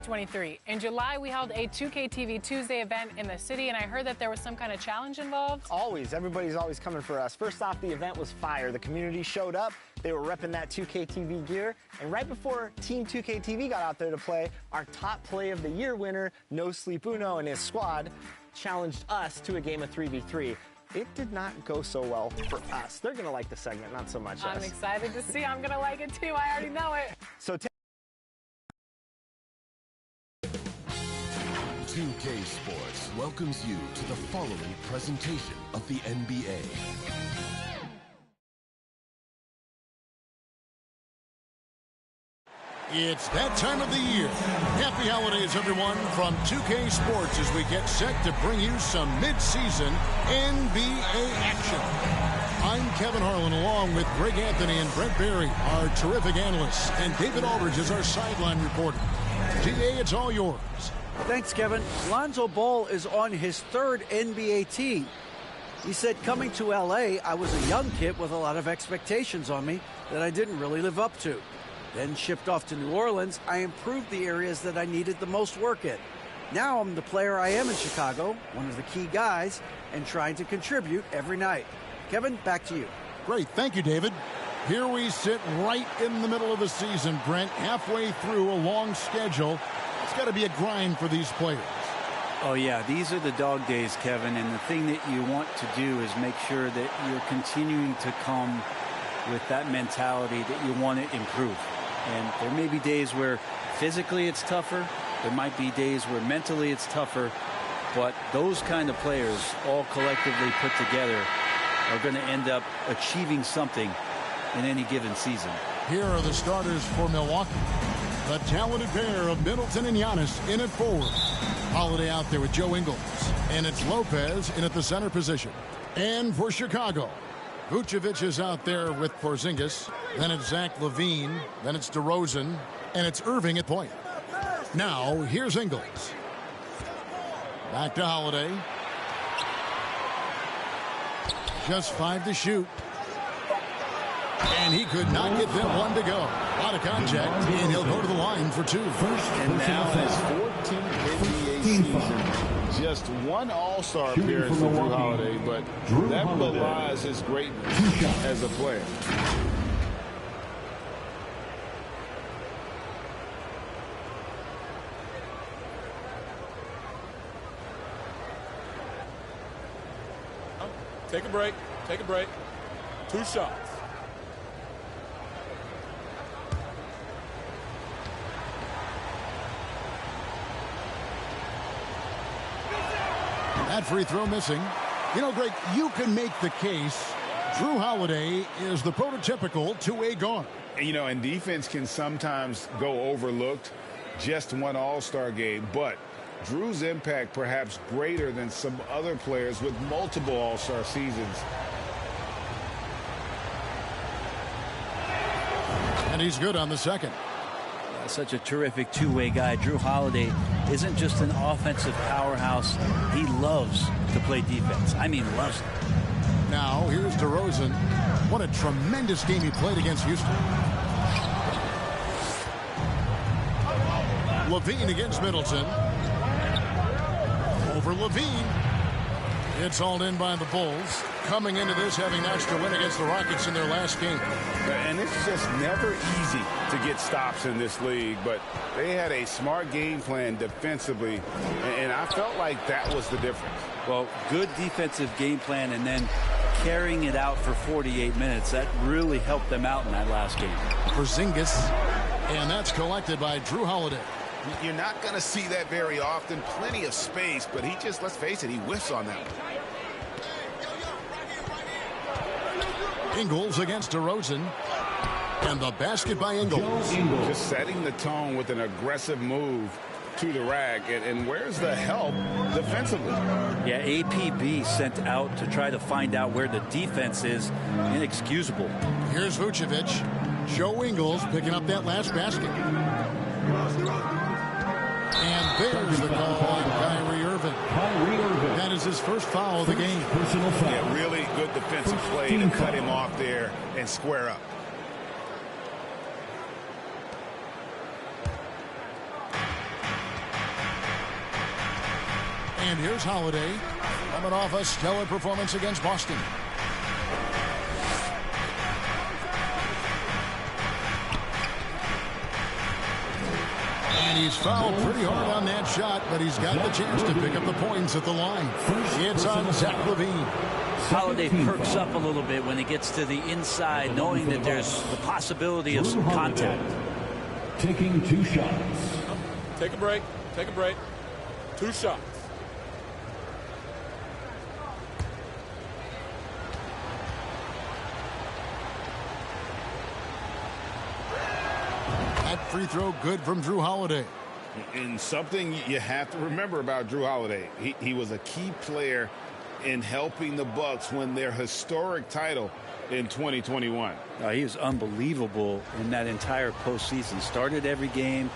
23. In July, we held a 2K TV Tuesday event in the city, and I heard that there was some kind of challenge involved. Always. Everybody's always coming for us. First off, the event was fire. The community showed up. They were repping that 2K TV gear. And right before Team 2K TV got out there to play, our top play of the year winner, No Sleep Uno and his squad, challenged us to a game of 3v3. It did not go so well for us. They're going to like the segment, not so much us. I'm excited to see. I'm going to like it too. I already know it. So 2K Sports welcomes you to the following presentation of the NBA. It's that time of the year. Happy holidays, everyone, from 2K Sports as we get set to bring you some mid-season NBA action. I'm Kevin Harlan along with Greg Anthony and Brent Barry, our terrific analysts, and David Aldridge is our sideline reporter. DA, it's all yours. Thanks, Kevin. Lonzo Ball is on his third NBA team. He said, coming to L.A., I was a young kid with a lot of expectations on me that I didn't really live up to. Then shipped off to New Orleans, I improved the areas that I needed the most work in. Now I'm the player I am in Chicago, one of the key guys, and trying to contribute every night. Kevin, back to you. Great. Thank you, David. Here we sit right in the middle of the season, Brent, halfway through a long schedule. It's got to be a grind for these players. Oh, yeah, these are the dog days, Kevin, and the thing that you want to do is make sure that you're continuing to come with that mentality that you want to improve. And there may be days where physically it's tougher. There might be days where mentally it's tougher. But those kind of players all collectively put together are going to end up achieving something in any given season. Here are the starters for Milwaukee. The talented pair of Middleton and Giannis in at forward. Holiday out there with Joe Ingles. And it's Lopez in at the center position. And for Chicago, Vucevic is out there with Porzingis. Then it's Zach LaVine. Then it's DeRozan. And it's Irving at point. Now, here's Ingles. Back to Holiday. Just 5 to shoot. And he could not get them one to go. A lot of contact, and he'll go to the line for 2. And now his 14th NBA season. Just one All-Star appearance for Drew Holiday, but that belies his greatness as a player. Take a break. Take a break. 2 shots. That free throw missing. You know, Greg, you can make the case Drew Holiday is the prototypical two-way guard. You know, and defense can sometimes go overlooked. Just one All-Star game, but Drew's impact perhaps greater than some other players with multiple All-Star seasons. And he's good on the second. Such a terrific two-way guy. Drew Holiday isn't just an offensive powerhouse. He loves to play defense. I mean, loves it. Now, here's DeRozan. What a tremendous game he played against Houston. LaVine against Middleton. Over LaVine. It's hauled in by the Bulls. Coming into this, having notched a win against the Rockets in their last game. And it's just never easy to get stops in this league, but they had a smart game plan defensively, and I felt like that was the difference. Well, good defensive game plan and then carrying it out for 48 minutes. That really helped them out in that last game. Porzingis, and that's collected by Drew Holiday. You're not going to see that very often. Plenty of space, but he just, let's face it, he whiffs on that. Ingles against DeRozan. And the basket by Ingles. Just setting the tone with an aggressive move to the rack. And where's the help defensively? Yeah, APB sent out to try to find out where the defense is. Inexcusable. Here's Vucevic. Joe Ingles picking up that last basket. And there's the call on Kyrie Irving. That is his first foul of the game. Yeah, really good defensive play to cut him off there and square up. And here's Holiday coming off a stellar performance against Boston. And he's fouled pretty hard on that shot, but he's got the chance to pick up the points at the line. It's on Zach LaVine. Holiday perks up a little bit when he gets to the inside, knowing that there's the possibility of some contact. Taking 2 shots. Take a break. Take a break. 2 shots. That free throw good from Drew Holiday. And something you have to remember about Drew Holiday, he was a key player in helping the Bucks win their historic title in 2021. He was unbelievable in that entire postseason. Started every game,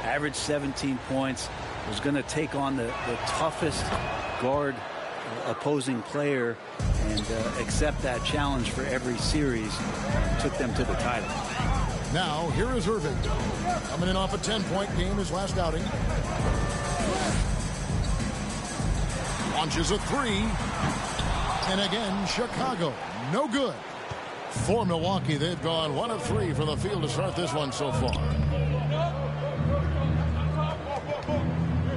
averaged 17 points, was going to take on the toughest guard opposing player and accept that challenge for every series. Took them to the title. Now, here is Irving. Coming in off a 10-point game his last outing. Launches a 3. And again, Chicago. No good. For Milwaukee, they've gone 1 of 3 from the field to start this one so far.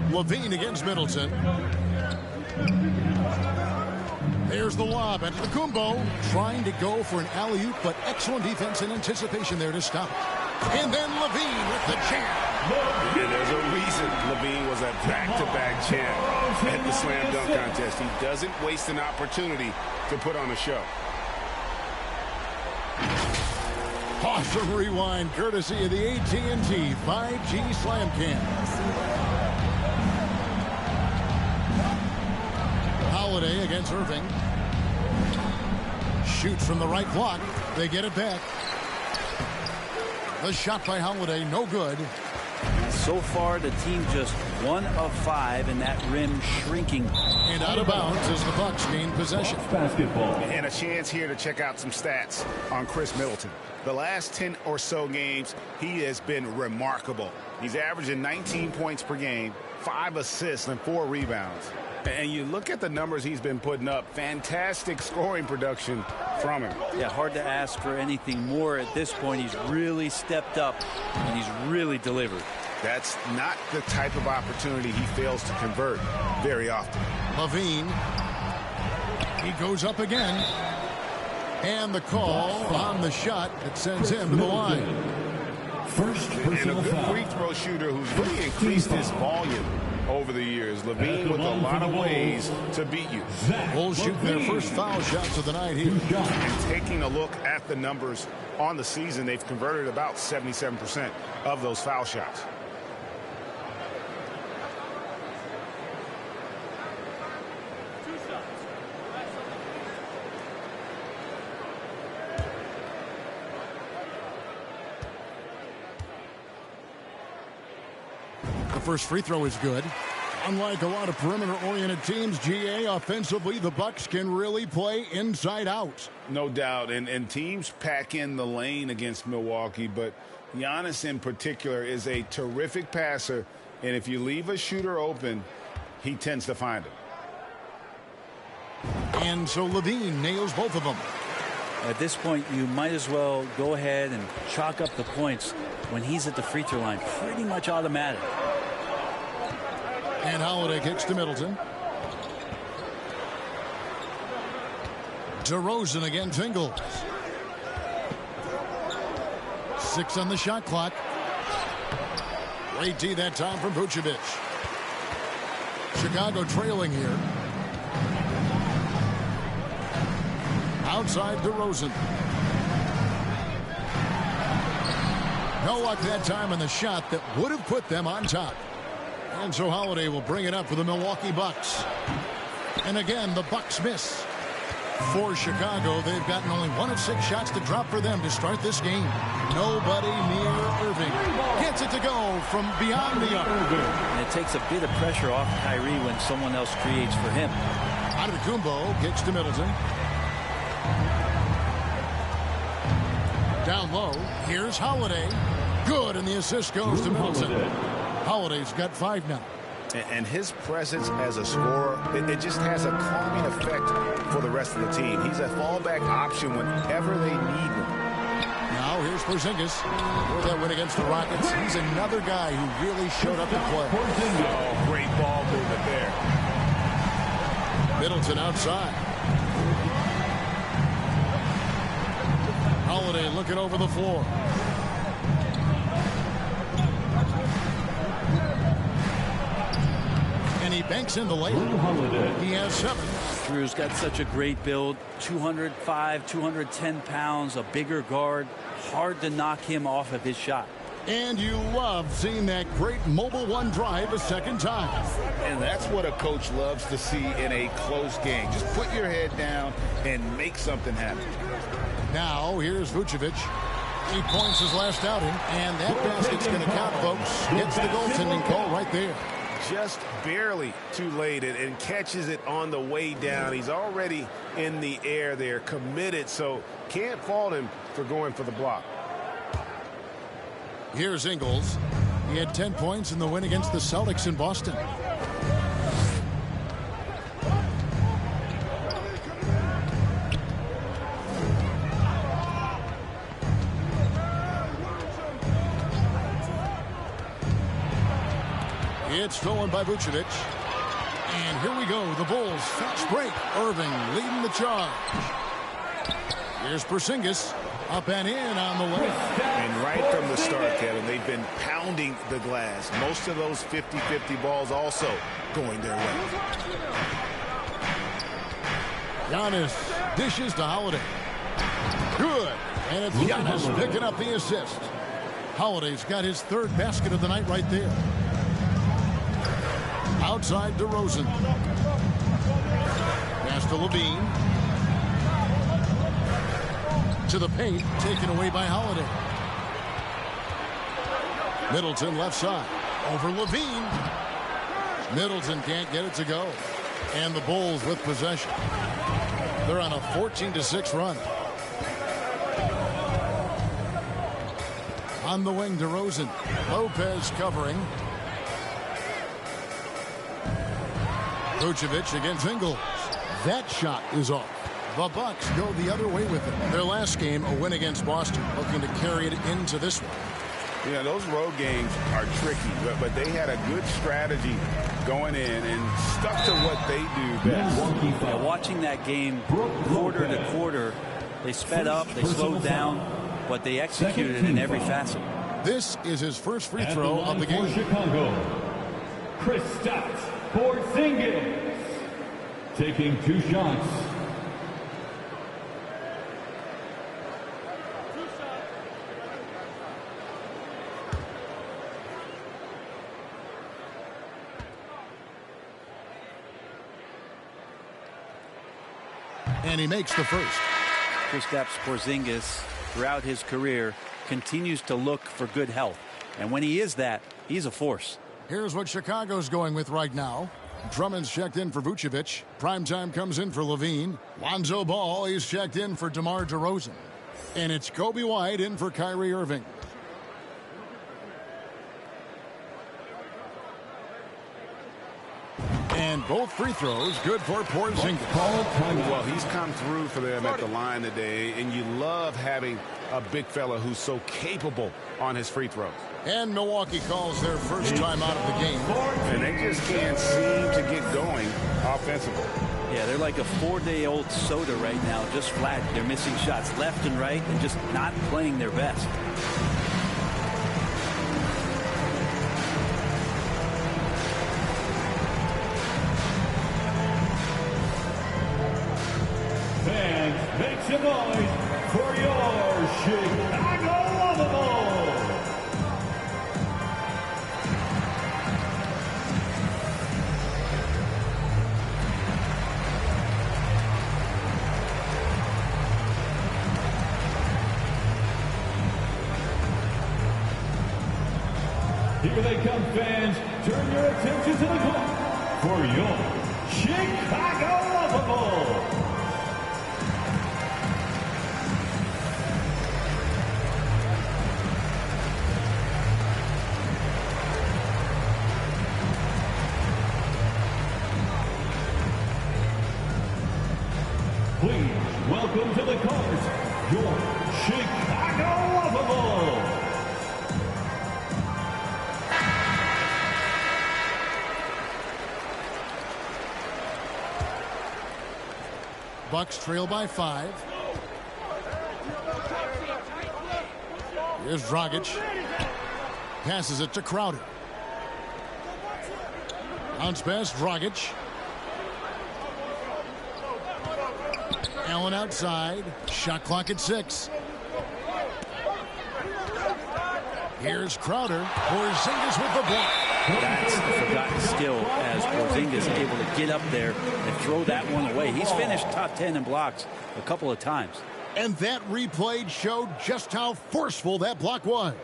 LaVine against Middleton. There's the lob at Kumbo, trying to go for an alley-oop, but excellent defense and anticipation there to stop it. And then LaVine with the champ. And there's a reason LaVine was a back-to-back champ at the slam dunk contest. He doesn't waste an opportunity to put on a show. Awesome rewind courtesy of the AT&T 5G Slam Cam. Holiday against Irving. Shoots from the right block. They get it back. The shot by Holiday, no good. So far, the team just 1 of 5, and that rim shrinking. And out of bounds as the Bucks gain possession. Basketball. And a chance here to check out some stats on Chris Middleton. The last 10 or so games, he has been remarkable. He's averaging 19 points per game, 5 assists, and 4 rebounds. And you look at the numbers he's been putting up, fantastic scoring production from him. Yeah, hard to ask for anything more at this point. He's really stepped up, and he's really delivered. That's not the type of opportunity he fails to convert very often. LaVine. He goes up again. And the call on the shot that sends him to the line. First And a personal good foul. free throw shooter who's really increased his volume over the years. LaVine with a lot of ways to beat you. Bulls shoot their first foul shots of the night here. And taking a look at the numbers on the season, they've converted about 77% of those foul shots. The first free throw is good. Unlike a lot of perimeter-oriented teams, GA, offensively, the Bucks can really play inside out. No doubt. And teams pack in the lane against Milwaukee, but Giannis in particular is a terrific passer. And if you leave a shooter open, he tends to find him. And so LaVine nails both of them. At this point, you might as well go ahead and chalk up the points when he's at the free throw line. Pretty much automatic. And Holiday kicks to Middleton. DeRozan against Ingles. 6 on the shot clock. Great D that time from Vucevic. Chicago trailing here. Outside DeRozan. No luck that time on the shot that would have put them on top. And so Holiday will bring it up for the Milwaukee Bucks. And again, the Bucks miss. For Chicago, they've gotten only 1 of 6 shots to drop for them to start this game. Nobody near Irving. Gets it to go from beyond the arc. And it takes a bit of pressure off Kyrie when someone else creates for him. Antetokounmpo kicks to Middleton. Down low, here's Holiday. Good, and the assist goes to Middleton. Holiday's got 5 now. And his presence as a scorer, it just has a calming effect for the rest of the team. He's a fallback option whenever they need one. Now here's Porzingis for that win against the Rockets. He's another guy who really showed up to play. Oh, great ball movement there. Middleton outside. Holiday looking over the floor. And he banks in the layup. He has 7. Drew's got such a great build. 205, 210 pounds, a bigger guard. Hard to knock him off of his shot. And you love seeing that great mobile one drive a second time. And that's what a coach loves to see in a close game. Just put your head down and make something happen. Now here's Vucevic. 8 points his last outing. And that basket's going to count, folks. Gets the goaltending call right there. Just barely too late and catches it on the way down. He's already in the air there, committed, so can't fault him for going for the block. Here's Ingles. He had 10 points in the win against the Celtics in Boston. It's stolen by Vucevic. And here we go. The Bulls fast break. Irving leading the charge. Here's Porzingis. Up and in on the way. And right from the start, Kevin, they've been pounding the glass. Most of those 50-50 balls also going their way. Giannis dishes to Holiday. Good. And it's Giannis picking up the assist. Holiday's got his 3rd basket of the night right there. Outside DeRozan. Pass to Levine. To the paint, taken away by Holiday. Middleton left side. Over Levine. Middleton can't get it to go. And the Bulls with possession. They're on a 14-6 run. On the wing, DeRozan. Lopez covering. Vucevic against Ingles. That shot is off. The Bucks go the other way with it. Their last game, a win against Boston, looking to carry it into this one. Yeah, those road games are tricky, but they had a good strategy going in and stuck to what they do best. Yeah, watching that game quarter to quarter, they sped up, they slowed down, but they executed in every facet. This is his first free throw of the game. Chicago, Kristaps Porzingis taking 2 shots. And he makes the first. Kristaps Porzingis, throughout his career, continues to look for good health. And when he is that, he's a force. Here's what Chicago's going with right now. Drummond's checked in for Vucevic. Primetime comes in for Levine. Lonzo Ball, he's checked in for DeMar DeRozan. And it's Kobe White in for Kyrie Irving. And both free throws good for Porzingis. Well, he's come through for them at the line today, and you love having a big fella who's so capable on his free throws. And Milwaukee calls their first time out of the game. And they just can't seem to get going offensively. Yeah, they're like a 4-day-old soda right now, just flat. They're missing shots left and right and just not playing their best. Fans, make some noise for your Chicago Lovables. Here they come, fans. Turn your attention to the clock for your Chicago Lovables. Please welcome to the court, your Chicago Lovable. Bucks trail by 5. Here's Dragic. Passes it to Crowder. Bounce pass, Dragic. Allen outside. Shot clock at 6. Here's Crowder. Porzingis with the block. That's the forgotten skill as Porzingis is able to get up there and throw that one away. He's finished top 10 in blocks a couple of times. And that replay showed just how forceful that block was.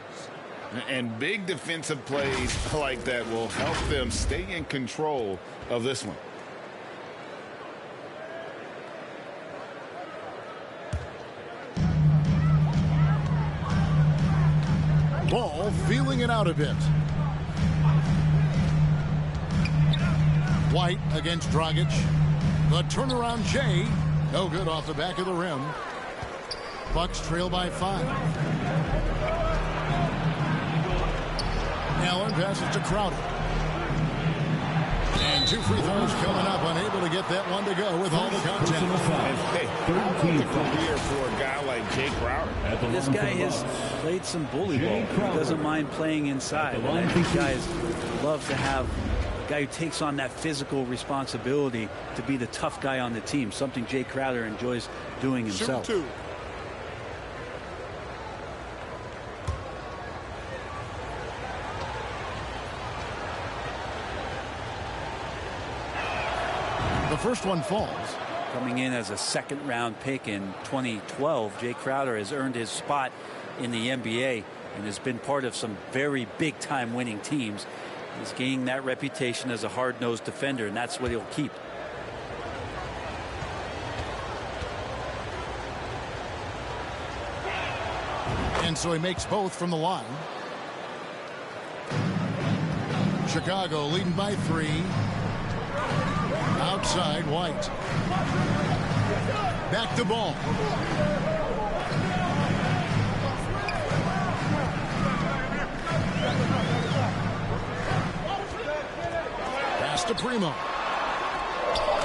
And big defensive plays like that will help them stay in control of this one. Ball feeling it out a bit. White against Dragic. The turnaround Jay. No good off the back of the rim. Bucks trail by 5. Allen passes to Crowder. And 2 free throws coming up. Unable to get that one to go with all the content. Hey, the career for a guy like Jay Crowder. This guy has played some bully ball. He doesn't mind playing inside. And I think guys love to have a guy who takes on that physical responsibility to be the tough guy on the team, something Jay Crowder enjoys doing himself. Shoot 2. The first one falls. Coming in as a second-round pick in 2012, Jay Crowder has earned his spot in the NBA and has been part of some very big-time winning teams. He's gaining that reputation as a hard-nosed defender, and that's what he'll keep. And so he makes both from the line. Chicago leading by 3. Outside, White. Back to ball. Pass to Primo.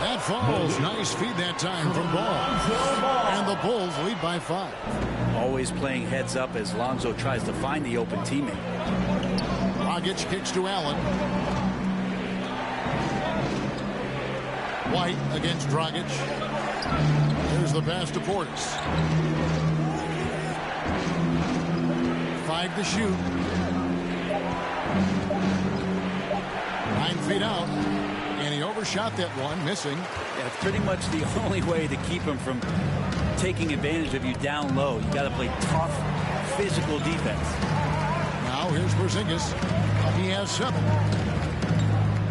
That falls. Nice feed that time from Ball. And the Bulls lead by 5. Always playing heads up as Lonzo tries to find the open teammate. Dragic kicks to Allen. White against Dragic. Here's the pass to Portis. 5 to shoot. 9 feet out. And he overshot that one, missing. That's pretty much the only way to keep him from taking advantage of you down low. You got to play tough, physical defense. Now here's Porzingis. He has 7.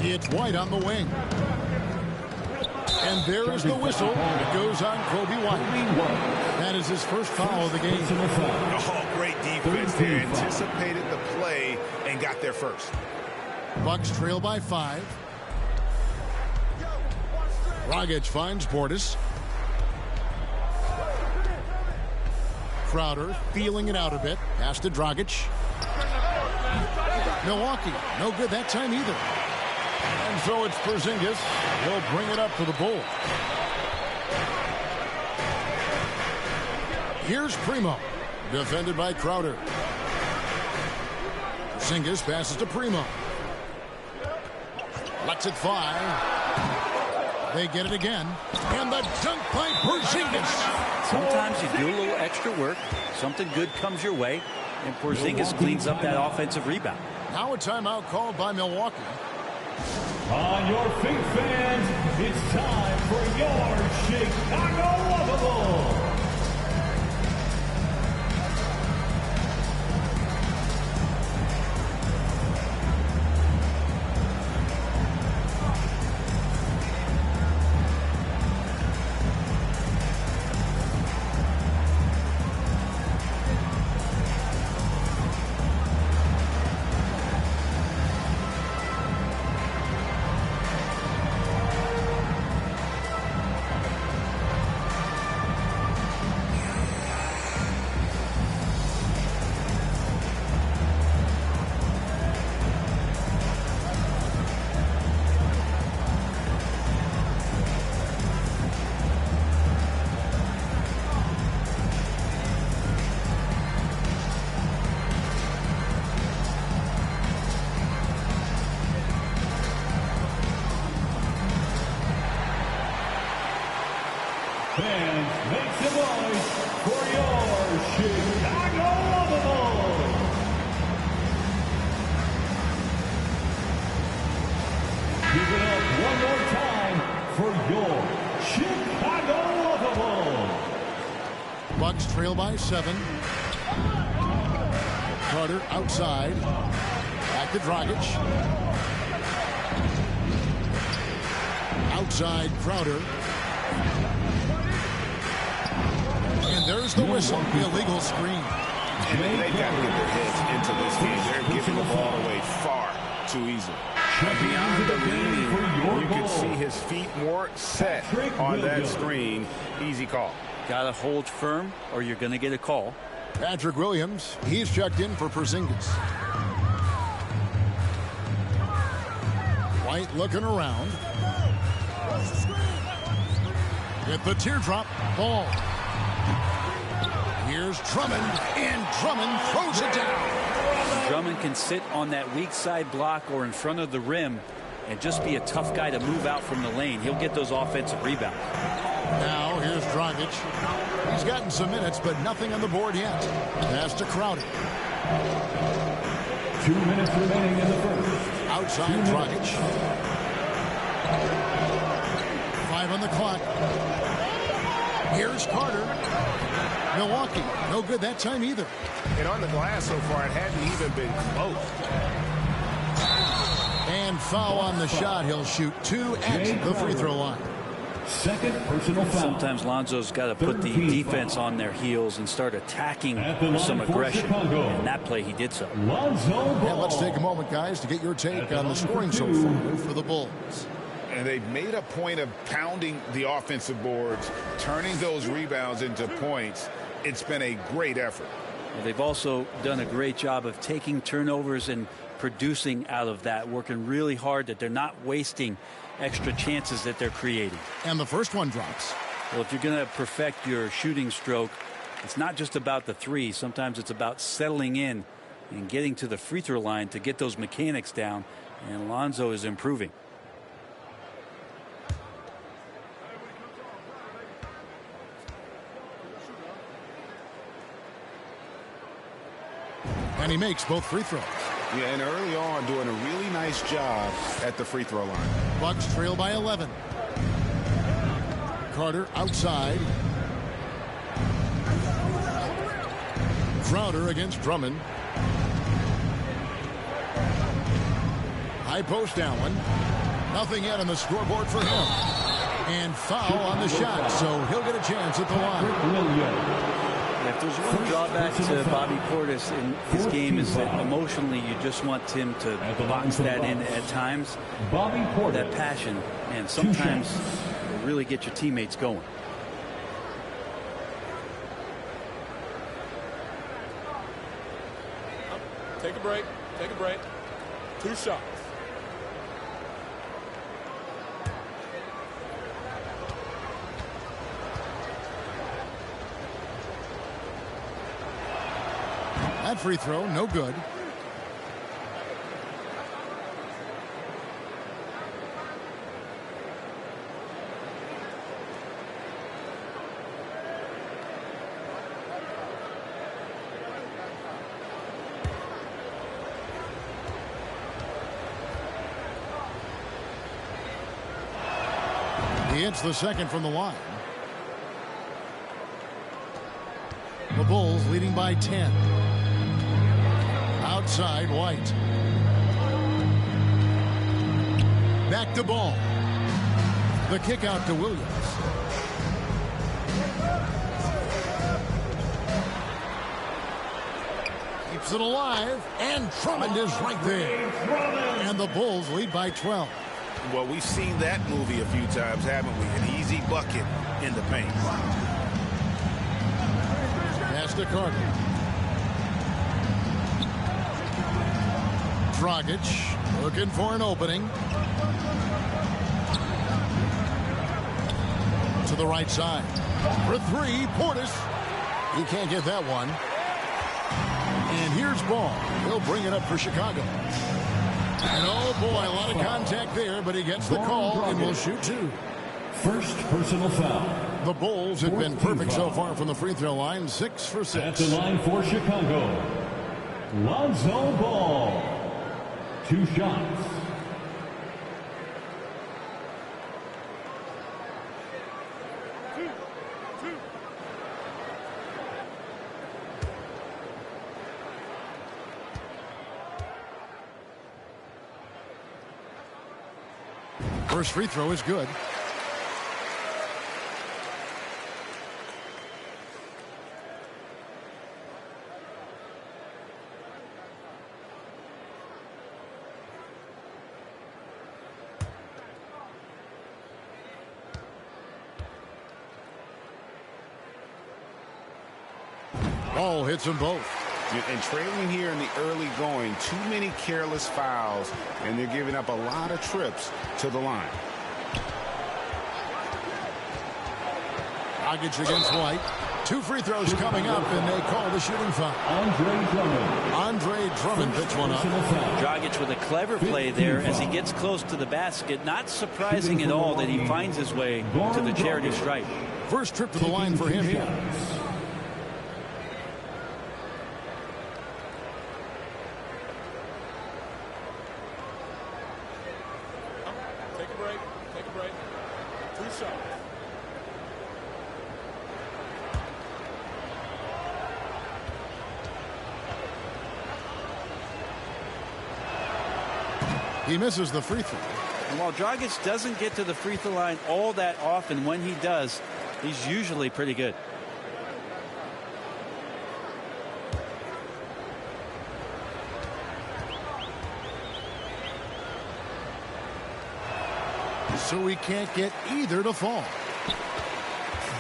It's White on the wing. And there is the whistle. It goes on Kobe White. That is his first foul of the game. Oh, great defense there. Anticipated the play and got there first. Bucks trail by 5. Dragic finds Portis. Crowder feeling it out a bit. Pass to Dragic. Milwaukee, no good that time either. And so it's Porzingis. He'll bring it up for the Bulls. Here's Primo. Defended by Crowder. Porzingis passes to Primo. Lets it fly. They get it again. And the dunk by Porzingis. Sometimes you do a little extra work. Something good comes your way. And Porzingis cleans up that offensive rebound. Now a timeout called by Milwaukee. On your feet, fans, it's time for your Chicago Lovable. Fans, make some noise for your Chicago Lovables. Give it up one more time for your Chicago Lovables. Bucks trail by 7. Carter outside. Back to Dragic. Outside Crowder. And there's the whistle. The illegal screen. And they've got to get their heads into this game. They're giving the ball away far too easily. Beyond the leaning, you can see his feet more set on that screen. Easy call. Got to hold firm or you're going to get a call. Patrick Williams, he's checked in for Porzingis. White looking around. With the teardrop ball. Here's Drummond, and Drummond throws it down. Drummond can sit on that weak side block or in front of the rim and just be a tough guy to move out from the lane. He'll get those offensive rebounds. Now here's Dragic. He's gotten some minutes, but nothing on the board yet. Pass to Crowder. 2 minutes remaining in the first. Outside Dragic. 5 on the clock. Here's Carter. Milwaukee, no good that time either. And on the glass so far, it hadn't even been close. And foul on the shot. He'll shoot 2 at the free throw line. Second personal foul. Sometimes Lonzo's got to put the defense on their heels and start attacking with some aggression. And that play, he did so. And let's take a moment, guys, to get your take on the scoring so far for the Bulls. And they've made a point of pounding the offensive boards, turning those rebounds into points. It's been a great effort. Well, they've also done a great job of taking turnovers and producing out of that, working really hard that they're not wasting extra chances that they're creating. And the first one drops. Well, if you're going to perfect your shooting stroke, it's not just about the three. Sometimes it's about settling in and getting to the free throw line to get those mechanics down. And Lonzo is improving. And he makes both free throws. Yeah, and early on doing a really nice job at the free throw line. Bucks trail by 11. Carter outside. Crowder against Drummond. High post Allen. Nothing yet on the scoreboard for him. And foul on the shot, so he'll get a chance at the line. If there's one drawback to Bobby Portis in his game is that emotionally you just want him to box that in at times. That passion, and sometimes it'll really get your teammates going. Take a break. Take a break. 2 shots. That free throw, no good. He hits the second from the line. The Bulls leading by 10. Outside White. Back to Ball. The kick out to Williams. Keeps it alive, and Drummond is right there. And the Bulls lead by 12. Well, we've seen that movie a few times, haven't we? An easy bucket in the paint. Pass to Carter. Dragic looking for an opening. To the right side. For 3, Portis. He can't get that one. And here's Ball. He'll bring it up for Chicago. And oh boy, a lot of contact there, but he gets the call and will shoot 2. First personal foul. The Bulls have been perfect so far from the free throw line, 6 for 6. At the line for Chicago, Lonzo Ball. 2 shots. First free throw is good. Ball hits them both. And trailing here in the early going, too many careless fouls, and they're giving up a lot of trips to the line. Dragic against White. 2 free throws coming up, and they call the shooting foul. Andre Drummond picks one up. Dragic with a clever play there as he gets close to the basket. Not surprising at all that he finds his way to the charity stripe. First trip to the line for him here. Take a break. Take a break. 2 shots. He misses the free throw. And while Dragic doesn't get to the free throw line all that often, when he does, he's usually pretty good. So he can't get either to fall.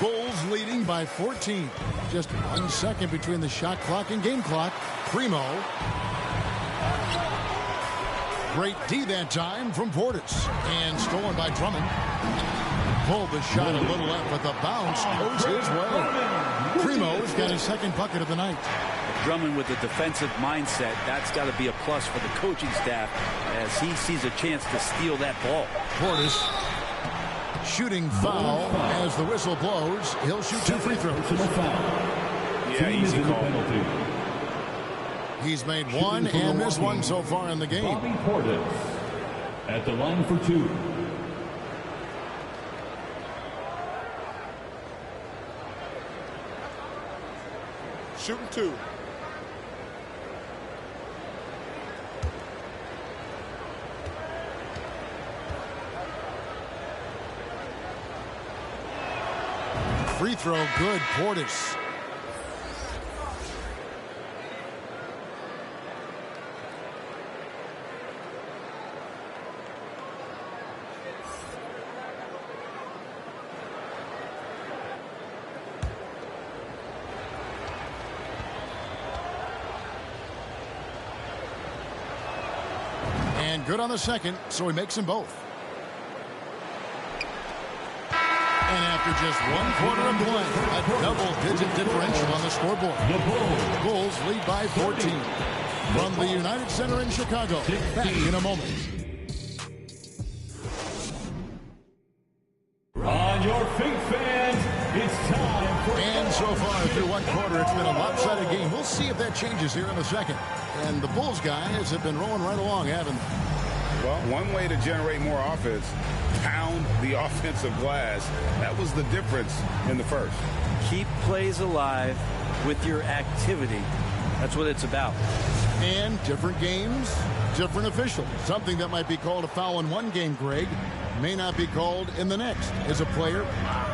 Bulls leading by 14. Just 1 second between the shot clock and game clock. Primo. Great D that time from Portis. And stolen by Drummond. Pulled the shot a little left, but the bounce goes his way. Primo's got his second bucket of the night. Drummond with the defensive mindset, that's got to be a plus for the coaching staff as he sees a chance to steal that ball. Portis shooting foul as the whistle blows. He'll shoot 2 free throws. Yeah, easy call. He's made 1 and missed 1 so far in the game. Bobby Portis at the line for 2. Shooting 2. Free throw good, Portis. And good on the second, so he makes them both. And after just 1 quarter of play, a double-digit differential on the scoreboard. The Bulls lead by 14. From the United Center in Chicago, back in a moment. On your feet, fans, it's time for... And so far through 1 quarter, it's been a lopsided game. We'll see if that changes here in the second. And the Bulls guys have been rolling right along, haven't they? Well, one way to generate more offense, pound the offensive glass. That was the difference in the first. Keep plays alive with your activity. That's what it's about. And different games, different officials. Something that might be called a foul in one game, Greg, may not be called in the next. As a player,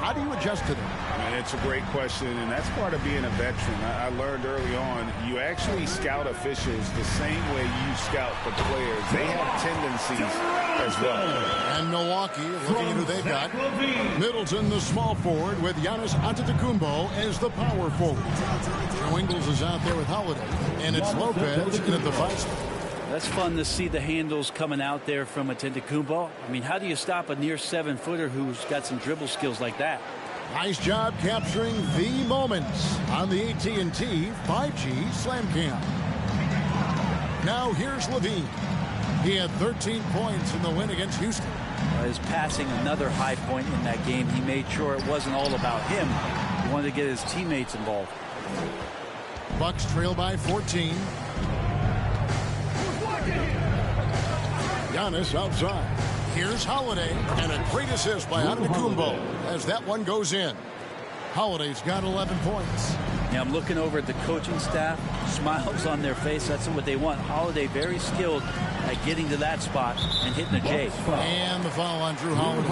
how do you adjust to that? It's a great question, and that's part of being a veteran. I learned early on, you actually scout officials the same way you scout the players. They have tendencies as well. And Milwaukee, looking at who they've got. Middleton, the small forward, with Giannis Antetokounmpo as the power forward. Joe Ingles is out there with Holiday, and it's Lopez in at the 5 spot. That's fun to see the handles coming out there from Antetokounmpo. I mean, how do you stop a near 7-footer who's got some dribble skills like that? Nice job capturing the moments on the AT&T 5G Slam Cam. Now here's Levine. He had 13 points in the win against Houston. His passing, another high point in that game. He made sure it wasn't all about him. He wanted to get his teammates involved. Bucks trail by 14. Giannis outside. Here's Holiday, and a great assist by Antetokounmpo as that one goes in. Holiday's got 11 points. Yeah, I'm looking over at the coaching staff. Smiles on their face. That's what they want. Holiday very skilled at getting to that spot and hitting the J. And the foul on Drew Holiday.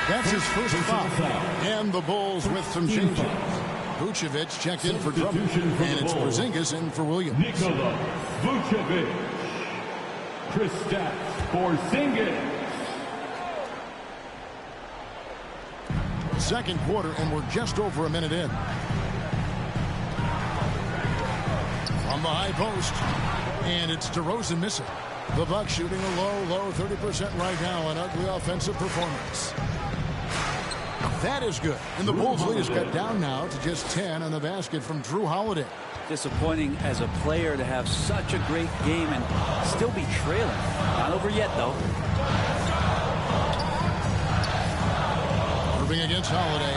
That's his first foul. And the Bulls with some changes. Vucevic checked in for trouble. And it's Porzingis in for Williams. Nikola Vucevic. Kristaps Porzingis. Second quarter, and we're just over a minute in. From the high post, and it's DeRozan missing. The Bucks shooting a low 30% right now, an ugly offensive performance. That is good, and the Bulls lead is cut down now to just 10 on the basket from Drew Holiday. Disappointing as a player to have such a great game and still be trailing. Not over yet, though. Irving against Holiday.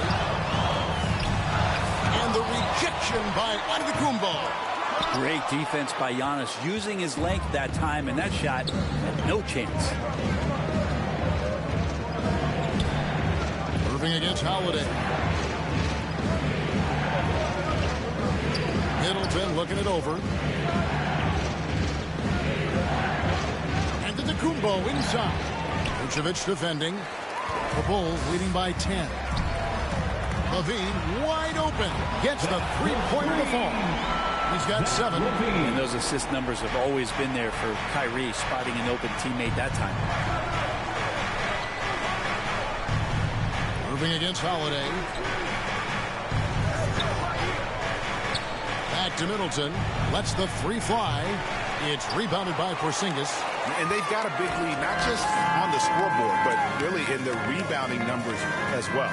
And the rejection by Antetokounmpo. Great defense by Giannis, using his length that time, and that shot had no chance. Irving against Holiday. Middleton looking it over. And Antetokounmpo inside. Vucevic defending. The Bulls leading by 10. Levine wide open. Gets the three-pointer to fall. He's got 7. And those assist numbers have always been there for Kyrie, spotting an open teammate that time. Irving against Holiday. Back to Middleton. Lets the three fly. It's rebounded by Porzingis. And they've got a big lead, not just on the scoreboard, but really in the rebounding numbers as well.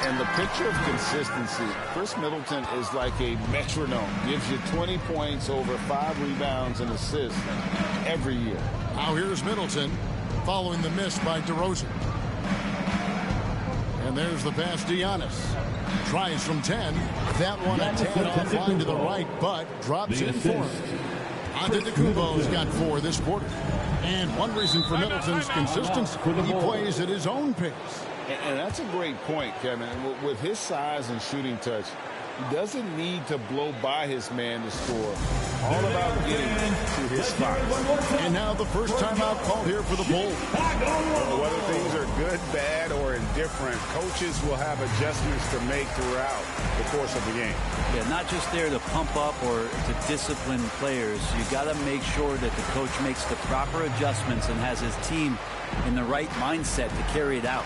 And the picture of consistency, Chris Middleton is like a metronome. Gives you 20 points, over 5 rebounds and assists every year. Now here's Middleton following the miss by DeRozan. And there's the pass to Giannis. Tries from 10. That one a tad offline to the right, but drops in for him. Antetokounmpo's got 4 this quarter. And one reason for Middleton's consistency, he plays at his own pace. And that's a great point, Kevin. With his size and shooting touch, he doesn't need to blow by his man to score. All about getting to his spot. And now the first timeout call here for the Bulls. Whether things are good, bad, or indifferent, coaches will have adjustments to make throughout the course of the game. Yeah, not just there to pump up or to discipline players. You got to make sure that the coach makes the proper adjustments and has his team in the right mindset to carry it out.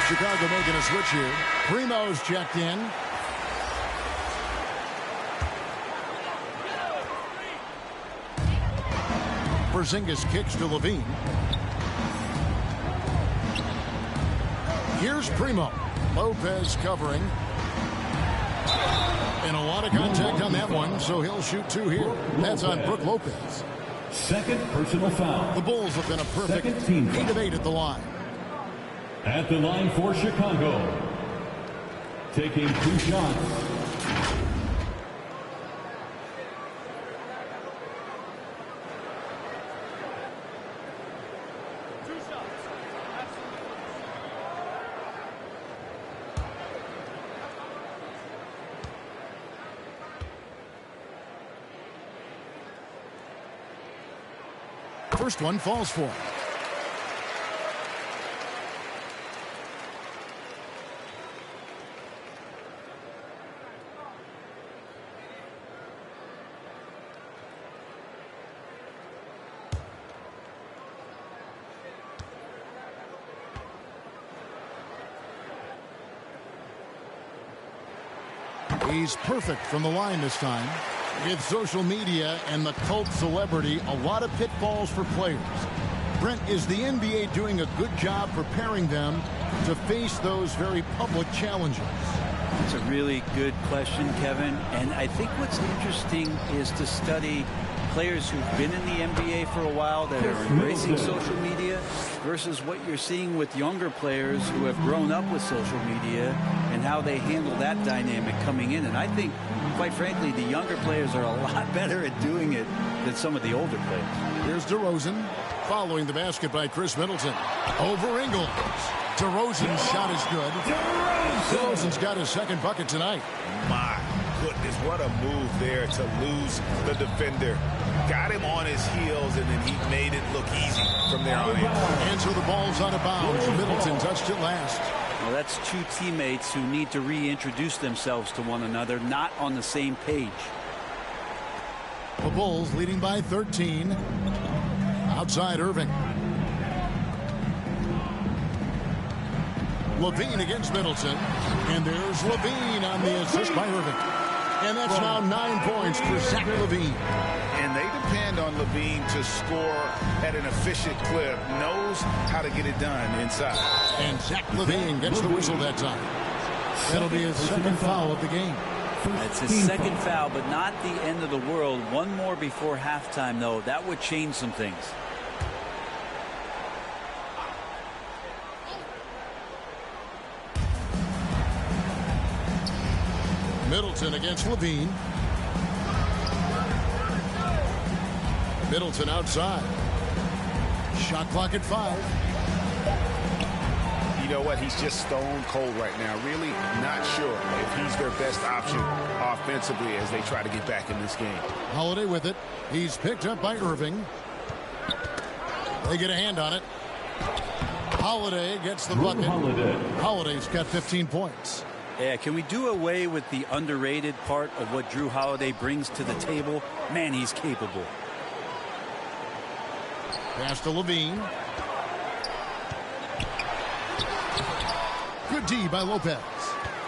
Chicago making a switch here. Primo's checked in. Porzingis kicks to Levine. Here's Primo. Lopez covering. And a lot of contact on that one, so he'll shoot 2 here. That's on Brook Lopez. Second personal foul. The Bulls have been a perfect 8 of 8 at the line. At the line for Chicago, taking 2 shots. First one falls for him. He's perfect from the line this time. With social media and the cult celebrity, a lot of pitfalls for players. Brent, is the NBA doing a good job preparing them to face those very public challenges? It's a really good question, Kevin. And I think what's interesting is to study players who've been in the NBA for a while that are embracing social media versus what you're seeing with younger players who have grown up with social media and how they handle that dynamic coming in. And I think, quite frankly, the younger players are a lot better at doing it than some of the older players. Here's DeRozan following the basket by Chris Middleton. Over Ingles. DeRozan's shot is good. DeRozan's got his second bucket tonight. My goodness, what a move there to lose the defender. Got him on his heels, and then he made it look easy from there on in. And so the ball's out of bounds. Middleton touched it last. Well, that's two teammates who need to reintroduce themselves to one another, not on the same page. The Bulls leading by 13. Outside Irving. Levine against Middleton. And there's Levine on the assist by Irving. And that's now 9 points for Zach Levine. And they depend on Levine to score at an efficient clip. Knows how to get it done inside. And Zach Levine gets the whistle that time. That'll be his second foul of the game. It's his second foul, but not the end of the world. One more before halftime, though. That would change some things. Middleton against Levine. Middleton outside. Shot clock at 5. You know what? He's just stone cold right now. Really not sure if he's their best option offensively as they try to get back in this game. Holiday with it. He's picked up by Irving. They get a hand on it. Holiday gets the bucket. Holiday's got 15 points. Yeah, can we do away with the underrated part of what Drew Holiday brings to the table? Man, he's capable. Pass to Levine. Good D by Lopez.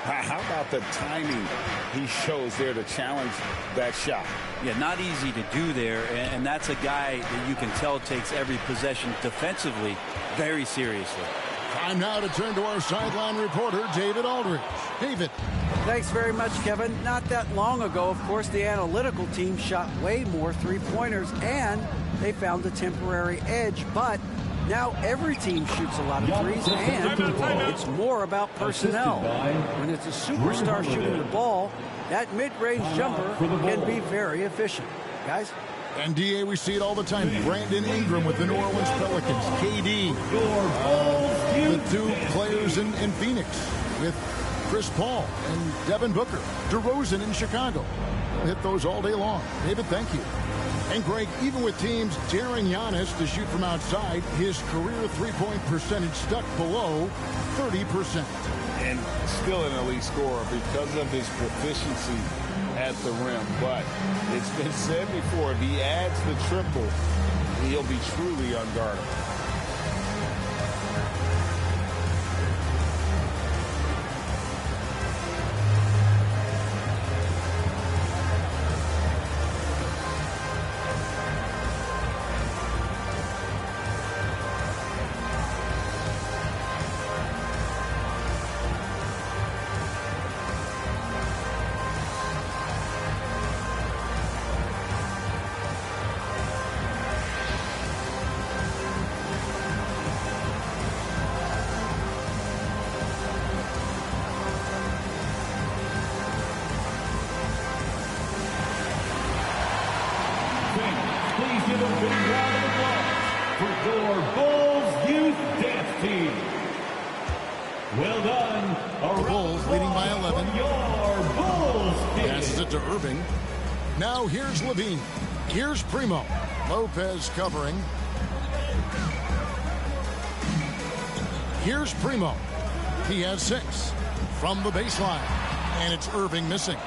How about the timing he shows there to challenge that shot? Yeah, not easy to do there, and that's a guy that you can tell takes every possession defensively very seriously. Time now to turn to our sideline reporter, David Aldridge. David. Thanks very much, Kevin. Not that long ago, of course, the analytical team shot way more three-pointers, and they found a temporary edge. But now every team shoots a lot of threes, and it's more about personnel. When it's a superstar shooting the ball, that mid-range jumper can be very efficient. Guys? NBA, we see it all the time. Brandon Ingram with the New Orleans Pelicans. KD. The two players in Phoenix with Chris Paul and Devin Booker. DeRozan in Chicago. We'll hit those all day long. David, thank you. And Greg, even with teams daring Giannis to shoot from outside, his career three-point percentage stuck below 30%. And still an elite scorer because of his proficiency at the rim. But it's been said before, if he adds the triple, he'll be truly unguardable. Well done. The Bulls leading by 11. Passes it to Irving. Now here's Levine. Here's Primo. Lopez covering. Here's Primo. He has 6 from the baseline, and it's Irving missing.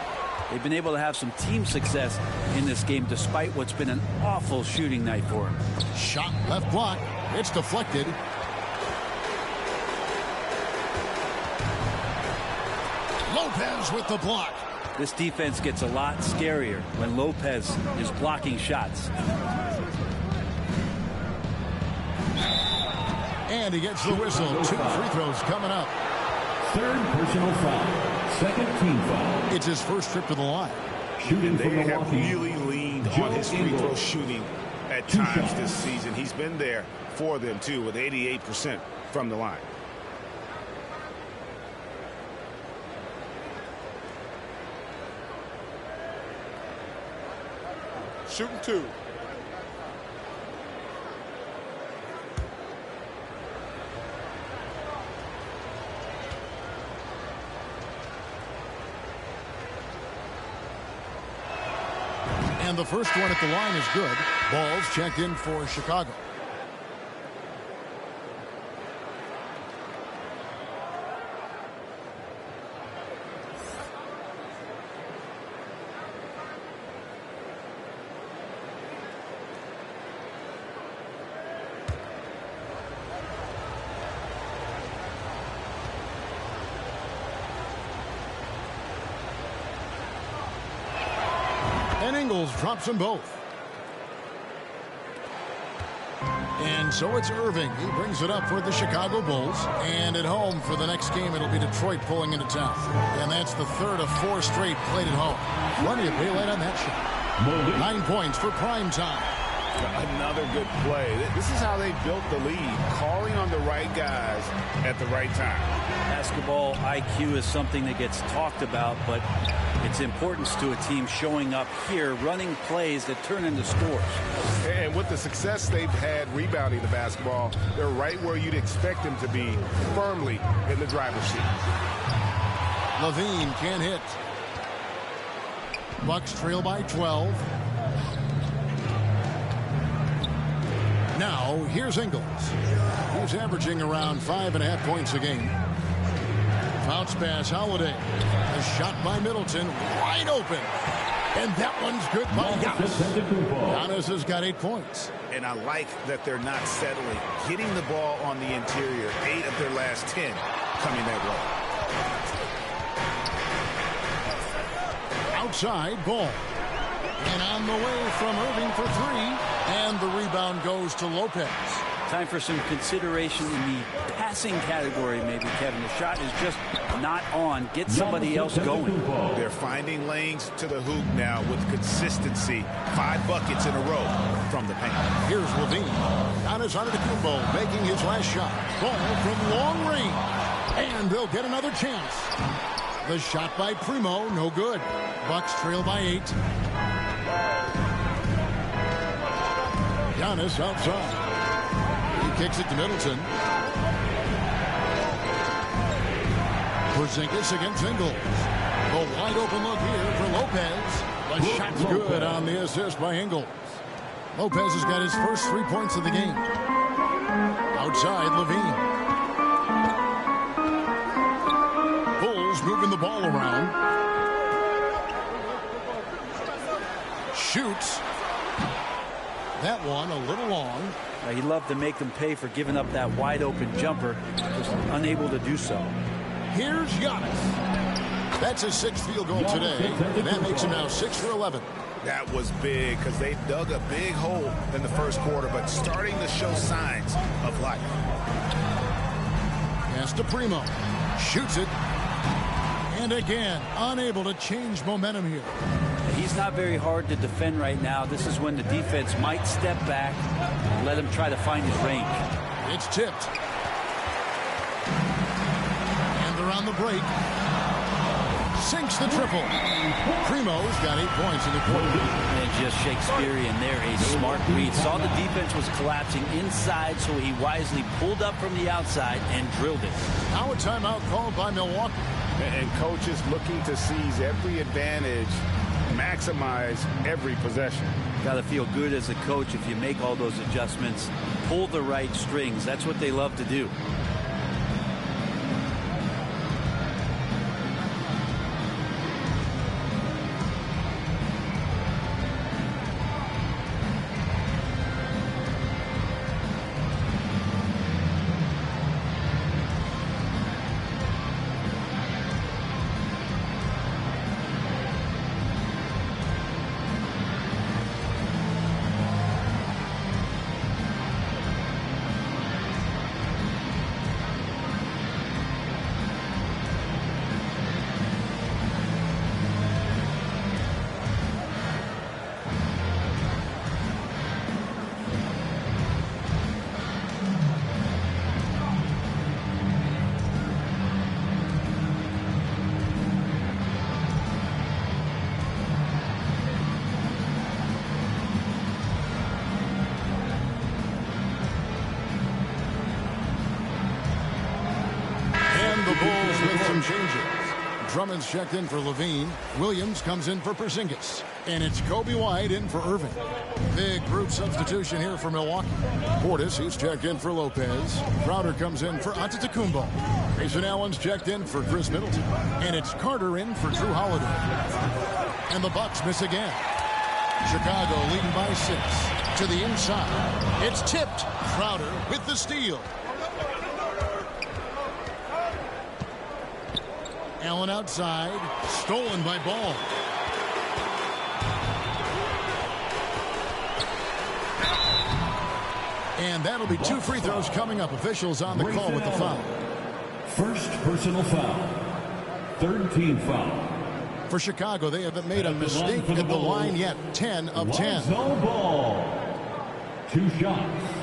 They've been able to have some team success in this game despite what's been an awful shooting night for him. Shot left block. It's deflected. Lopez with the block. This defense gets a lot scarier when Lopez is blocking shots. And he gets the whistle. 2 free throws coming up. Third personal foul. Second team foul. It's his first trip to the line. Shooting They from have Milwaukee. really leaned Joe on his free throw Ingles. shooting at 2 times shots. this season. He's been there for them, too, with 88% from the line. Shooting 2. And the first one at the line is good. Ball's checked in for Chicago. And Ingles drops them both. And so it's Irving. He brings it up for the Chicago Bulls. And at home for the next game, it'll be Detroit pulling into town. And that's the third of 4 straight played at home. Plenty of daylight on that shot. 9 points for prime time. Another good play. This is how they built the lead, calling on the right guys at the right time. Basketball IQ is something that gets talked about, but its importance to a team showing up here, running plays that turn into scores. And with the success they've had rebounding the basketball, they're right where you'd expect them to be, firmly in the driver's seat. Levine can't hit. Bucks trail by 12. Now, here's Ingles. He's averaging around 5.5 points a game. Bounce pass, Holiday. A shot by Middleton, wide open. And that one's good by Giannis. Giannis has got 8 points. And I like that they're not settling. Getting the ball on the interior, 8 of their last 10 coming that way. Outside, Ball. And on the way from Irving for 3. And the rebound goes to Lopez. Time for some consideration in the passing category, maybe, Kevin. The shot is just not on. Get somebody else going. They're finding lanes to the hoop now with consistency. 5 buckets in a row from the paint. Here's Levine. Giannis Antetokounmpo making his last shot. Ball from long range. And they'll get another chance. The shot by Primo, no good. Bucks trail by 8. Giannis outside. He kicks it to Middleton. Porzingis against Ingles. A wide open look here for Lopez. The shot's good on the assist by Ingles. Lopez has got his first 3 points of the game. Outside, Levine. Bulls moving the ball around. Shoots. That one a little long. He loved to make them pay for giving up that wide open jumper. Just unable to do so. Here's Giannis. That's his 6th field goal today. And that makes him now 6 for 11. That was big because they dug a big hole in the first quarter, but starting to show signs of life. Pass to Primo. Shoots it. And again, unable to change momentum here. He's not very hard to defend right now. This is when the defense might step back and let him try to find his range. It's tipped. And they're on the break. Sinks the triple. Primo's got 8 points in the quarter. And just Shakespearean there, a smart read. Saw the defense was collapsing inside, so he wisely pulled up from the outside and drilled it. Now a timeout called by Milwaukee. And coaches looking to seize every advantage maximize every possession. Got to feel good as a coach if you make all those adjustments, pull the right strings. That's what they love to do. Drummond's checked in for Levine. Williams comes in for Porzingis. And it's Kobe White in for Irving. Big group substitution here for Milwaukee. Portis, he's checked in for Lopez. Crowder comes in for Antetokounmpo. Grayson Allen's checked in for Chris Middleton. And it's Carter in for Drew Holiday. And the Bucks miss again. Chicago leading by 6. To the inside. It's tipped. Crowder with the steal. Allen outside, stolen by Ball. And that'll be 2 free throws coming up. Officials on the call with the foul. First personal foul. Third team foul. For Chicago, they haven't made a mistake at the line yet. 10 of 10. Lonzo Ball. 2 shots.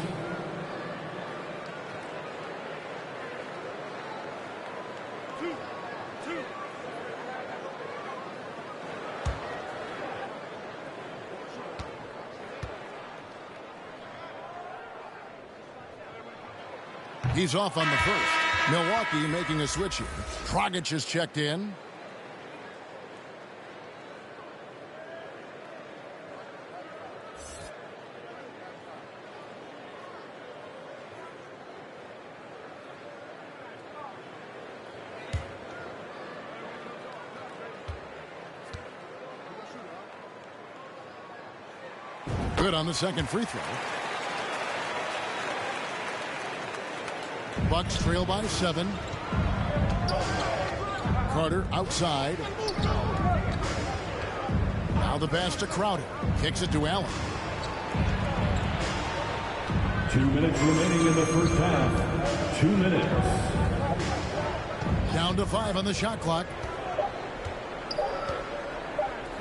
He's off on the first. Milwaukee making a switch here. Dragic is checked in. Good on the second free throw. Bucks trail by 7. Carter outside. Now the pass to Crowder. Kicks it to Allen. 2 minutes remaining in the first half. 2 minutes. Down to 5 on the shot clock.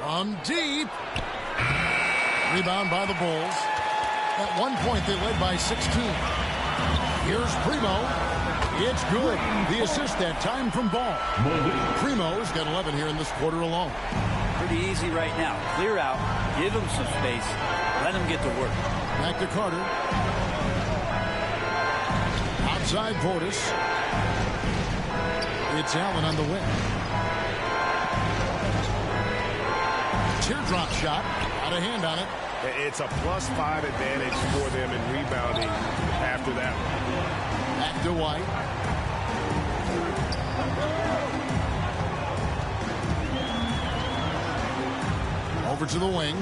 From deep. Rebound by the Bulls. At one point they led by 16. Here's Primo. It's good. The assist that time from Ball. Primo's got 11 here in this quarter alone. Pretty easy right now. Clear out. Give him some space. Let him get to work. Back to Carter. Outside Portis. It's Allen on the wing. Teardrop shot. Got a hand on it. It's a +5 advantage for them in rebounding after that one. Back to White. Over to the wing.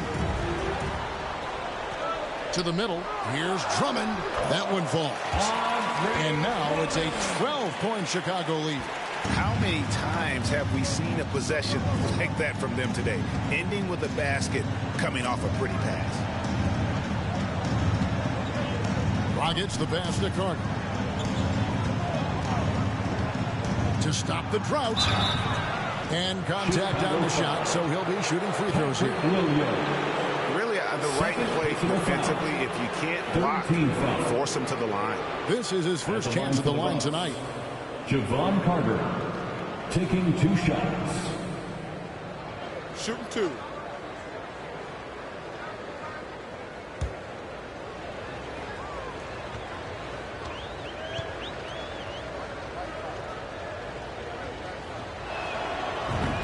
To the middle. Here's Drummond. That one falls. And now it's a 12-point Chicago lead. How many times have we seen a possession like that from them today? Ending with a basket, coming off a pretty pass. Rockets the pass to Carter. To stop the drought. And contact on the shot, so he'll be shooting free throws here. Really the right play defensively. If you can't block, force him to the line. This is his first chance at the line tonight. Javon Carter taking 2 shots. Shooting 2.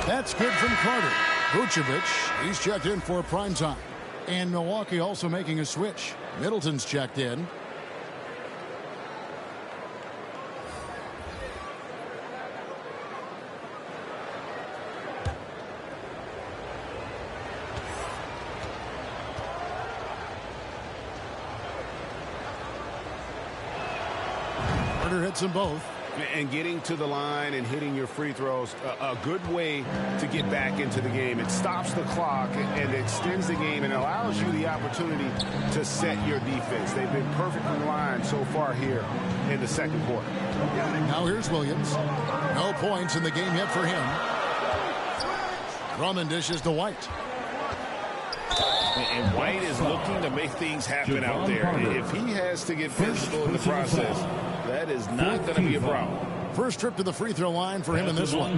That's good from Carter. Vucevic, he's checked in for prime time. And Milwaukee also making a switch. Middleton's checked in. Carter hits them both. And getting to the line and hitting your free throws, a good way to get back into the game. It stops the clock and extends the game and allows you the opportunity to set your defense. They've been perfectly aligned so far here in the second quarter. Now here's Williams. No points in the game yet for him. Drummond dishes to White. And White is looking to make things happen out there. If he has to get physical in the process, that is not going to be a problem. First trip to the free throw line for him in this one.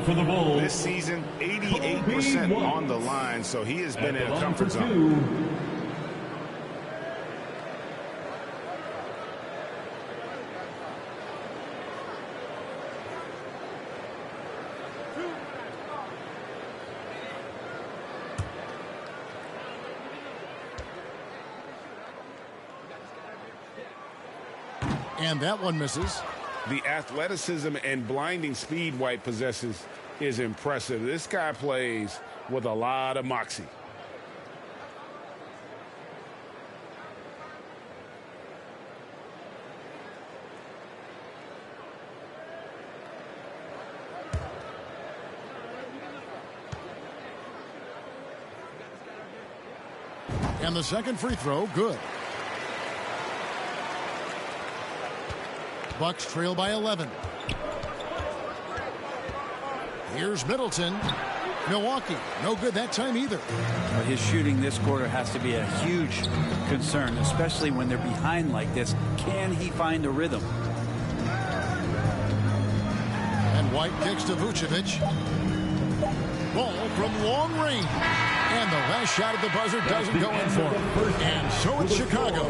This season, 88% on the line, so he has been in a comfort zone. And that one misses. The athleticism and blinding speed White possesses is impressive. This guy plays with a lot of moxie. And the second free throw, good. Bucks trail by 11. Here's Middleton. Milwaukee, no good that time either. His shooting this quarter has to be a huge concern, especially when they're behind like this. Can he find a rhythm? And White kicks to Vucevic. Ball from long range. And the last shot at the buzzer doesn't go in for him. And so it's Chicago.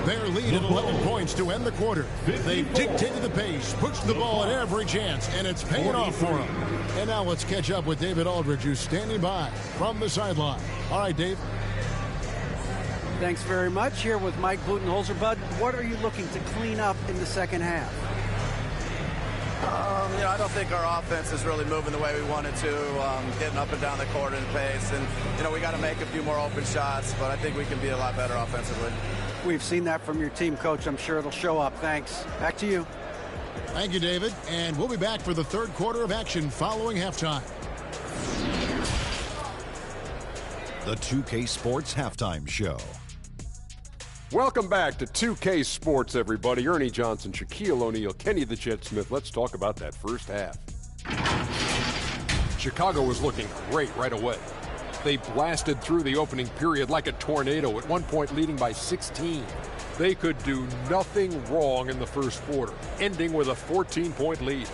Their lead at 11 points to end the quarter. They've dictated the pace, pushed the ball at every chance, and it's paying off for them. And now let's catch up with David Aldridge, who's standing by from the sideline. All right, Dave. Thanks very much. Here with Mike Budenholzer. Bud, what are you looking to clean up in the second half? I don't think our offense is really moving the way we wanted to, getting up and down the court in pace. And, we got to make a few more open shots, but I think we can be a lot better offensively. We've seen that from your team, Coach. I'm sure it'll show up. Thanks. Back to you. Thank you, David. And we'll be back for the third quarter of action following halftime. The 2K Sports Halftime Show. Welcome back to 2K Sports, everybody. Ernie Johnson, Shaquille O'Neal, Kenny the Jet Smith. Let's talk about that first half. Chicago was looking great right away. They blasted through the opening period like a tornado, at one point leading by 16. They could do nothing wrong in the first quarter, ending with a 14-point lead.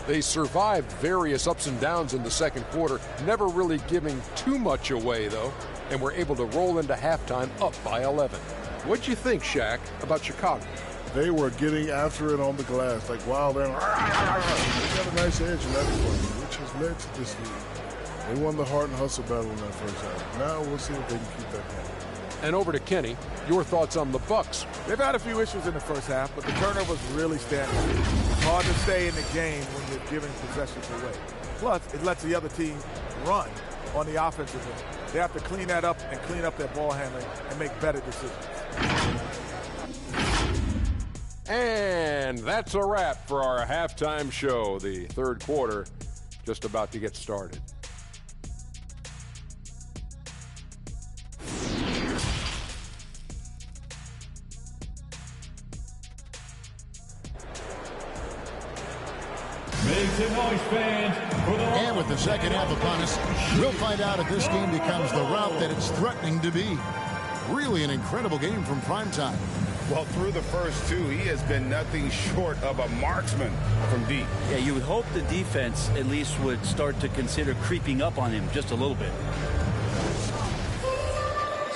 They survived various ups and downs in the second quarter, never really giving too much away, though, and were able to roll into halftime up by 11. What'd you think, Shaq, about Chicago? They were getting after it on the glass, like wild and they got a nice edge in that point, which has led to this lead. They won the heart and hustle battle in that first half. Now we'll see if they can keep that going. And over to Kenny, your thoughts on the Bucks. They've had a few issues in the first half, but the turnovers really stand out. It's hard to stay in the game when you're giving possessions away. Plus, it lets the other team run on the offensive end. They have to clean that up and clean up their ball handling and make better decisions. And that's a wrap for our halftime show. The third quarter just about to get started. And with the second half upon us, we'll find out if this game becomes the route that it's threatening to be. Really an incredible game from primetime. Well, through the first two, he has been nothing short of a marksman from deep. Yeah, you would hope the defense at least would start to consider creeping up on him just a little bit.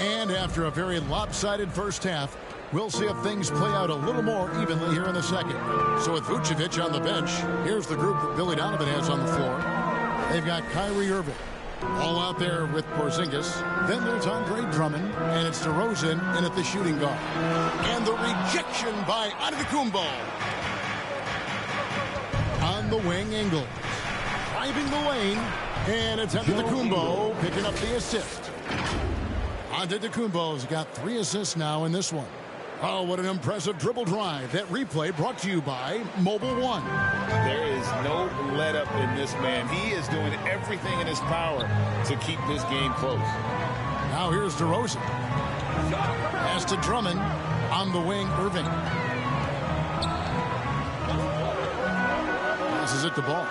And after a very lopsided first half, we'll see if things play out a little more evenly here in the second. So with Vucevic on the bench, here's the group that Billy Donovan has on the floor. They've got Kyrie Irving, All out there with Porzingis. Then there's Andre Drummond, and it's DeRozan in at the shooting guard. And the rejection by Antetokounmpo. On the wing, Ingles. Driving the lane, and it's Antetokounmpo picking up the assist. Antetokounmpo's got 3 assists now in this one. Oh, what an impressive dribble drive. That replay brought to you by Mobile One. There is no let up in this man. He is doing everything in his power to keep this game close. Now here's DeRozan. Pass to Drummond. On the wing, Irving. Passes it to Ball.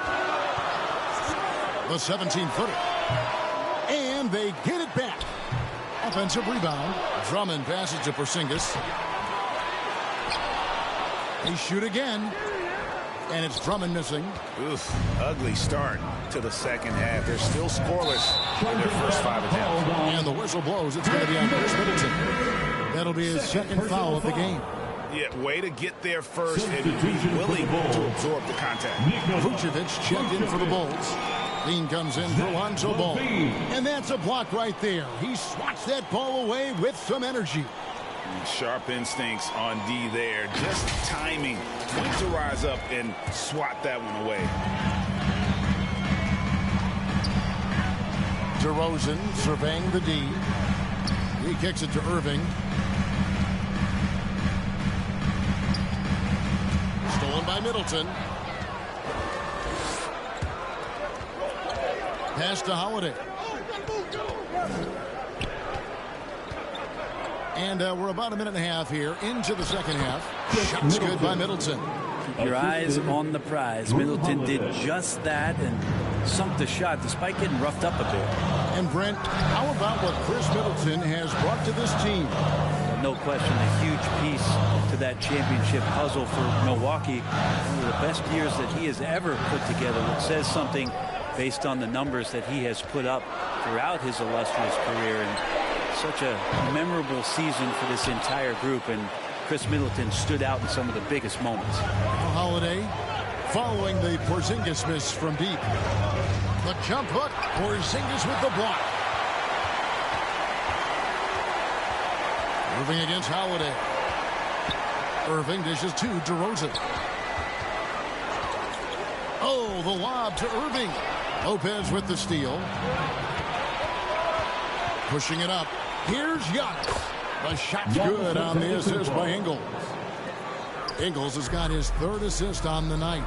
The 17-footer. And they get it back. Offensive rebound. Drummond passes to Porzingis. They shoot again. And it's Drummond missing. Oof, ugly start to the second half. They're still scoreless in their first 5 attempts. And the whistle blows. It's going to be on Chris Middleton. That'll be his second foul of the game. Yeah, way to get there first and be willing to absorb the contact. Vucevic checked in for the Bulls. Lean comes in for Lonzo Ball. And that's a block right there. He swats that ball away with some energy. Sharp instincts on D there. Just timing. When to rise up and swat that one away. DeRozan surveying the D. He kicks it to Irving. Stolen by Middleton. Pass to Holiday. And we're about a minute and a half here into the second half. Shots good by Middleton. Keep your eyes on the prize. Middleton did just that and sunk the shot despite getting roughed up a bit. And Brent, how about what Chris Middleton has brought to this team? Well, no question, a huge piece to that championship puzzle for Milwaukee. One of the best years that he has ever put together. It says something based on the numbers that he has put up throughout his illustrious career. And such a memorable season for this entire group, and Chris Middleton stood out in some of the biggest moments. Holiday following the Porzingis miss from deep. The jump hook, Porzingis with the block. Irving against Holiday. Irving dishes to DeRozan. Oh, the lob to Irving. Lopez with the steal. Pushing it up. Here's Giannis. The shot's good on the assist by Ingles. Ingles has got his 3rd assist on the night.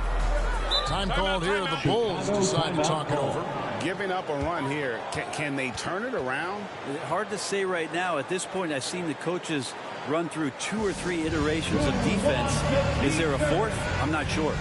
Time called here. The Bulls decide to talk it over. Giving up a run here. Can they turn it around? Hard to say right now. At this point, I've seen the coaches run through 2 or 3 iterations of defense. Is there a 4th? I'm not sure.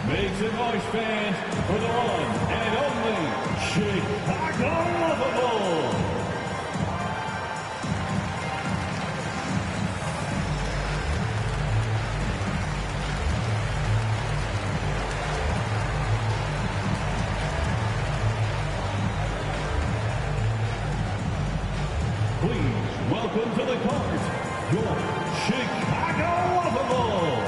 Make some noise, fans, for the one and only Chicago Bulls. Please welcome to the court your Chicago Bulls.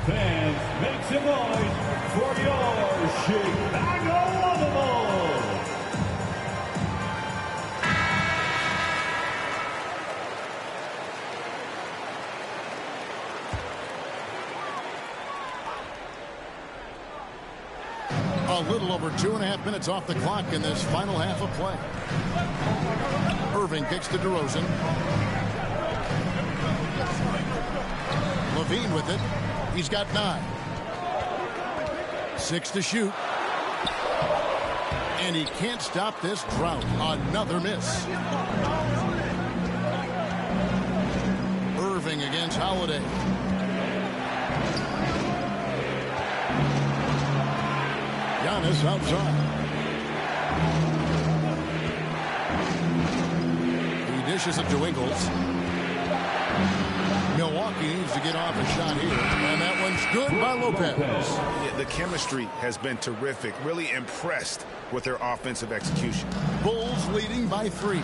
Fans, make some noise for your Chicago Bulls. A little over 2.5 minutes off the clock in this final half of play. Irving kicks to DeRozan. Levine with it. He's got 9. 6 to shoot. And he can't stop this drought. Another miss. Irving against Holiday. Giannis outside. He dishes it to Ingles. Milwaukee needs to get off a shot here, and that one's good by Lopez. Yeah, the chemistry has been terrific. Really impressed with their offensive execution. Bulls leading by 3.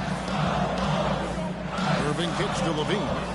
Irving kicks to Levine.